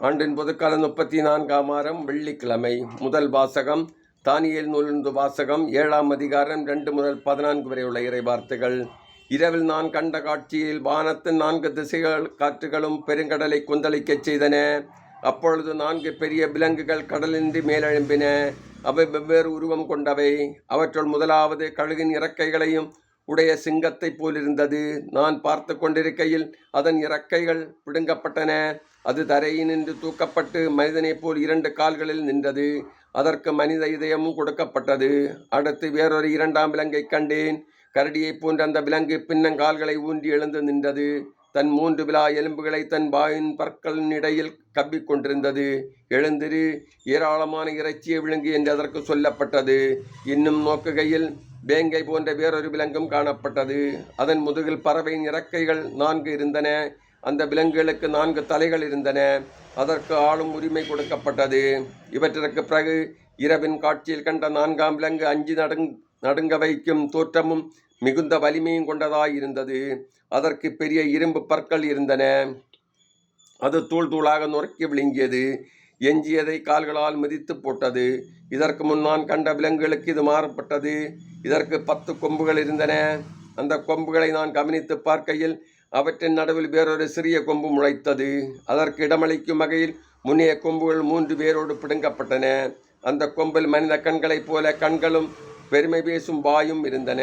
ஆண்டின் பொதுக்காலம் 34ஆம் வாரம் வெள்ளிக்கிழமை. முதல் வாசகம் தானியேல் நூலிலிருந்து வாசகம் 7ஆம் அதிகாரம் 2 முதல் 14 வரை உள்ள இறை வார்த்தைகள். இரவில் நான் கண்ட காட்சியில் வானத்தின் 4 திசைகள் காற்றுகளும் பெருங்கடலை கொந்தளிக்கச் செய்தன. அப்பொழுது 4 பெரிய விலங்குகள் கடலின்றி மேலெழும்பின. அவை வெவ்வேறு உருவம் கொண்டவை. அவற்றுள் முதலாவது கழுகின் இறக்கைகளையும் உடைய சிங்கத்தைப் போலிருந்தது. நான் பார்த்து கொண்டிருக்கையில் அதன் இறக்கைகள் பிடுங்கப்பட்டன. அது தரையினின்று தூக்கப்பட்டு மனிதனைப் போல் 2 கால்களில் நின்றது. அதற்கு மனித இதயமும் கொடுக்கப்பட்டது. அடுத்து வேறொரு 2ஆம் விலங்கை கண்டேன். கரடியைப் போன்ற அந்த விலங்கு பின்னங்கால்களை ஊன்றி எழுந்து நின்றது. தன் 3 விலா எலும்புகளை தன் வாயின் பற்களின் இடையில் கவ்விக்கொண்டிருந்தது. எழுந்திரு, ஏராளமான இறைச்சியை விழுங்கு என்று அதற்கு சொல்லப்பட்டது. இன்னும் நோக்குகையில் வேங்கை போன்ற வேறொரு விலங்கும் காணப்பட்டது. அதன் முதுகில் பறவையின் இறக்கைகள் 4 இருந்தன. அந்த விலங்குகளுக்கு 4 தலைகள் இருந்தன. அதற்கு ஆளும் உரிமை கொடுக்கப்பட்டது. இவற்றிற்கு பிறகு இரவின் காட்சியில் கண்ட 4ஆம் விலங்கு அஞ்சி நடுங்க வைக்கும் தோற்றமும் மிகுந்த வலிமையும் கொண்டதாயிருந்தது. அதற்கு பெரிய இரும்பு பற்கள் இருந்தன. அது தூள் தூளாக நொறுக்கி விழுங்கியது. எஞ்சியதை கால்களால் மிதித்து போட்டது. இதற்கு முன் நான் கண்ட விலங்குகளுக்கு இது மாறுபட்டது. இதற்கு 10 கொம்புகள் இருந்தன. அந்த கொம்புகளை நான் கவனித்து பார்க்கையில் அவற்றின் நடுவில் வேறொரு சிறிய கொம்பு முளைத்தது. அதற்கு இடமளிக்கும் வகையில் முன்னைய கொம்புகள் 3 வேரோடு பிடுங்கப்பட்டன. அந்த கொம்பில் மனித கண்களைப் போல கண்களும் பெருமை பேசும் வாயும் இருந்தன.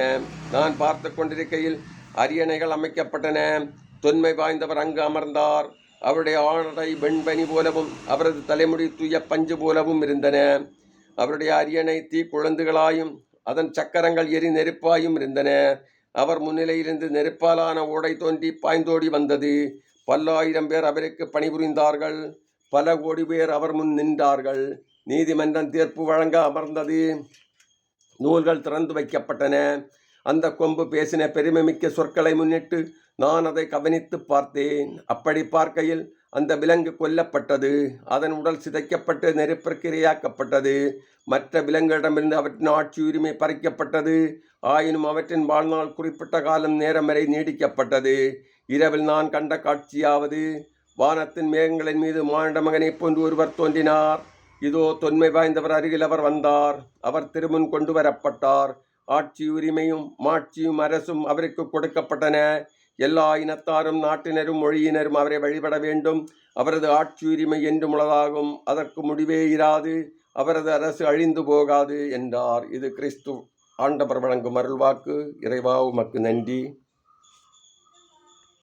நான் பார்த்து கொண்டிருக்கையில் அரியணைகள் அமைக்கப்பட்டன. தொன்மை வாய்ந்தவர் அங்கு அமர்ந்தார். அவருடைய ஆடை வெண்பனி போலவும் அவரது தலைமுடி தூய பஞ்சு போலவும் இருந்தன. அவருடைய அரியணை தீ குழந்துகளாயும் அதன் சக்கரங்கள் எரி நெருப்பாயும் இருந்தன. அவர் முன்னிலையிலிருந்து நெருப்பாலான ஓடை தோன்றி பாய்ந்தோடி வந்தது. 10,000 பேர் அவருக்கு பணிபுரிந்தார்கள். பல கோடி பேர் அவர் முன் நின்றார்கள். நீதிமன்றம் தீர்ப்பு வழங்க அமர்ந்தது. நூல்கள் திறந்து வைக்கப்பட்டன. அந்த கொம்பு பேசின பெருமைமிக்க சொற்களை முன்னிட்டு நான் அதை கவனித்து பார்த்தேன். அப்படி பார்க்கையில் அந்த விலங்கு கொல்லப்பட்டது. அதன் உடல் சிதைக்கப்பட்டு நெருப்பிற்கு இரையாக்கப்பட்டது. மற்ற விலங்குகளிடமிருந்து அவற்றின் ஆட்சி உரிமை பறிக்கப்பட்டது. ஆயினும் அவற்றின் வாழ்நாள் குறிப்பிட்ட காலம் நேரம் வரை நீடிக்கப்பட்டது. இரவில் நான் கண்ட காட்சியாவது, வானத்தின் மேகங்களின் மீது மானிட மகனைப் போன்று ஒருவர் தோன்றினார். இதோ தொன்மை வாய்ந்தவர் அருகில் அவர் வந்தார். அவர் திருமுன் கொண்டு வரப்பட்டார். ஆட்சி உரிமையும் மாட்சியும் அரசும் அவருக்கு கொடுக்கப்பட்டன. எல்லா இனத்தாரும் நாட்டினரும் மொழியினரும் அவரை வழிபட வேண்டும். அவரது ஆட்சி உரிமை என்றும் உள்ளதாகும். அதற்கு முடிவே இராது. அவரது அரசு அழிந்து போகாது என்றார். இது கிறிஸ்து ஆண்டவர் வழங்கும் அருள்வாக்கு. இறைவா உமக்கு நன்றி.